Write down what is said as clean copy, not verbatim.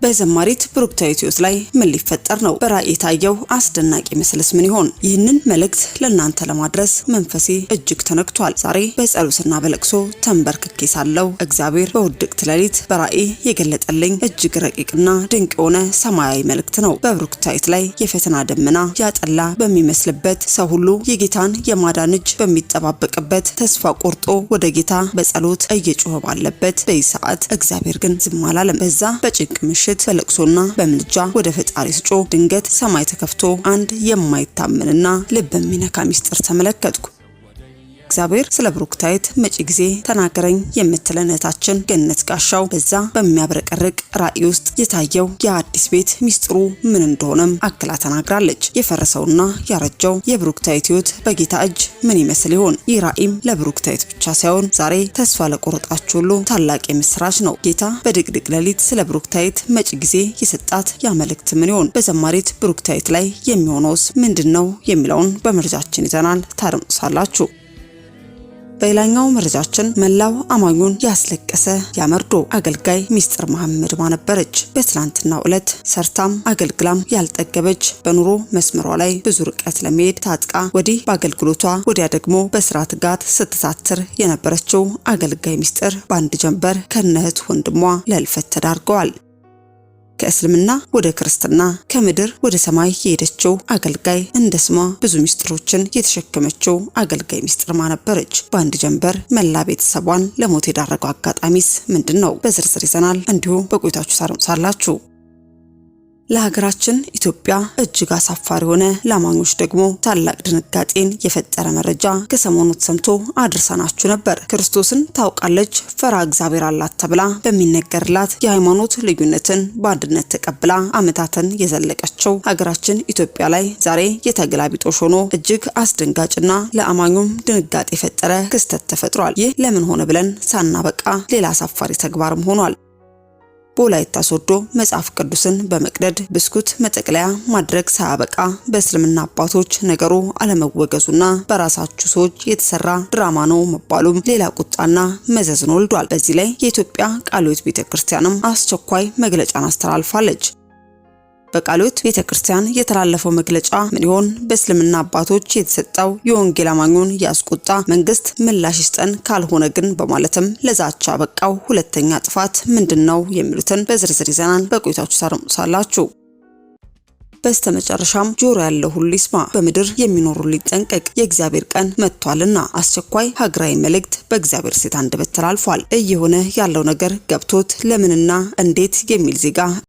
በዘማሪት ብሩክታዊት ሕይወት ላይ ምን ሊፈጠር ነው? በራእይ ታየው አስደናቂ ምስልስ ምን ይሆን? ይህንን መልእክት ለእናንተ ለማድረስ መንፈሴ እጅግ ተነክቷል። ዛሬ በጸሎትና በለቅሶ ተንበርክኬ ሳለው እግዚአብሔር በውድቅት ሌሊት በራእይ የገለጠልኝ እጅግ ረቂቅና ድንቅ የሆነ ሰማያዊ መልእክት ነው። በብሩክታዊት ላይ የፈተና ደመና ያጠላ በሚመስልበት፣ ሰው ሁሉ የጌታን የማዳን እጅ በሚጠባበቅበት፣ ተስፋ ቆርጦ ወደ ጌታ በጸሎት እየጮኸ ባለበት በዚህ ሰዓት እግዚአብሔር ግን ዝም አላለም። በዛ በጭንቅ ምሽት በለቅሶና በምልጃ ወደ ፈጣሪ ስጮ ድንገት ሰማይ ተከፍቶ አንድ የማይታመንና ልብ የሚነካ ሚስጥር ተመለከትኩ። እግዚአብሔር ስለ ብሩክታዊት መጪ ጊዜ ተናገረኝ የምትለን እህታችን ገነት ጋሻው በዛ በሚያብረቀርቅ ራእይ ውስጥ የታየው የአዲስ ቤት ሚስጥሩ ምን እንደሆነም አክላ ተናግራለች። የፈረሰውና ያረጀው የብሩክታዊት ሕይወት በጌታ እጅ ምን ይመስል ይሆን? ይህ ራእይም ለብሩክታዊት ብቻ ሳይሆን ዛሬ ተስፋ ለቆረጣችሁ ሁሉ ታላቅ የምስራች ነው። ጌታ በድቅድቅ ሌሊት ስለ ብሩክታዊት መጪ ጊዜ የሰጣት ያ መልእክት ምን ይሆን? በዘማሪት ብሩክታዊት ላይ የሚሆነውስ ምንድነው የሚለውን በመረጃችን ይዘናል፣ ታደምጡሳላችሁ። በሌላኛው መረጃችን መላው አማኙን ያስለቀሰ ያመርዶ አገልጋይ ሚስጥር መሐመድ ማነበረች። በትናንትናው ዕለት ሰርታም አገልግላም ያልጠገበች በኑሮ መስመሯ ላይ ብዙ ርቀት ለመሄድ ታጥቃ ወዲህ በአገልግሎቷ ወዲያ ደግሞ በስራ ትጋት ስትታትር የነበረችው አገልጋይ ሚስጥር በአንድ ጀንበር ከነህት ወንድሟ ለህልፈት ተዳርገዋል። ከእስልምና ወደ ክርስትና ከምድር ወደ ሰማይ የሄደችው አገልጋይ እንደ ስሟ ብዙ ሚስጥሮችን የተሸከመችው አገልጋይ ሚስጥር ማነበረች። በአንድ ጀንበር መላ ቤተሰቧን ለሞት የዳረገው አጋጣሚስ ምንድነው? በዝርዝር ይዘናል፣ እንዲሁ በቆይታችሁ ታደምጡሳላችሁ። ለሀገራችን ኢትዮጵያ እጅግ አሳፋሪ ሆነ፣ ለአማኞች ደግሞ ታላቅ ድንጋጤን የፈጠረ መረጃ ከሰሞኑ ተሰምቶ አድርሰናችሁ ነበር። ክርስቶስን ታውቃለች፣ ፈራ እግዚአብሔር አላት ተብላ በሚነገርላት የሃይማኖት ልዩነትን በአንድነት ተቀብላ ዓመታትን የዘለቀችው ሀገራችን ኢትዮጵያ ላይ ዛሬ የተገላቢጦሽ ሆኖ እጅግ አስደንጋጭና ለአማኙም ድንጋጤ የፈጠረ ክስተት ተፈጥሯል። ይህ ለምን ሆነ ብለን ሳናበቃ ሌላ አሳፋሪ ተግባርም ሆኗል። በወላይታ ሶዶ መጽሐፍ ቅዱስን በመቅደድ ብስኩት መጠቅለያ ማድረግ ሳያበቃ በእስልምና አባቶች ነገሩ አለመወገዙና በራሳቸው ሰዎች የተሰራ ድራማ ነው መባሉም ሌላ ቁጣና መዘዝን ወልዷል። በዚህ ላይ የኢትዮጵያ ቃለ ሕይወት ቤተክርስቲያንም አስቸኳይ መግለጫን አስተላልፋለች። በቃለ ሕይወት ቤተክርስቲያን የተላለፈው መግለጫ ምን ይሆን? በእስልምና አባቶች የተሰጠው የወንጌል አማኙን ያስቆጣ መንግስት ምላሽ ይስጠን፣ ካልሆነ ግን በማለትም ለዛቻ በቃው ሁለተኛ ጥፋት ምንድነው የሚሉትን በዝርዝር ይዘናል፣ በቆይታችሁ ታደምጡሳላችሁ። በስተመጨረሻም ጆሮ ያለው ሁሉ ይስማ፣ በምድር የሚኖሩ ሊጠንቀቅ፣ የእግዚአብሔር ቀን መጥቷልና አስቸኳይ ሀገራዊ መልእክት በእግዚአብሔር ሴት አንደበት ተላልፏል። እየሆነ ያለው ነገር ገብቶት ለምንና እንዴት የሚል ዜጋ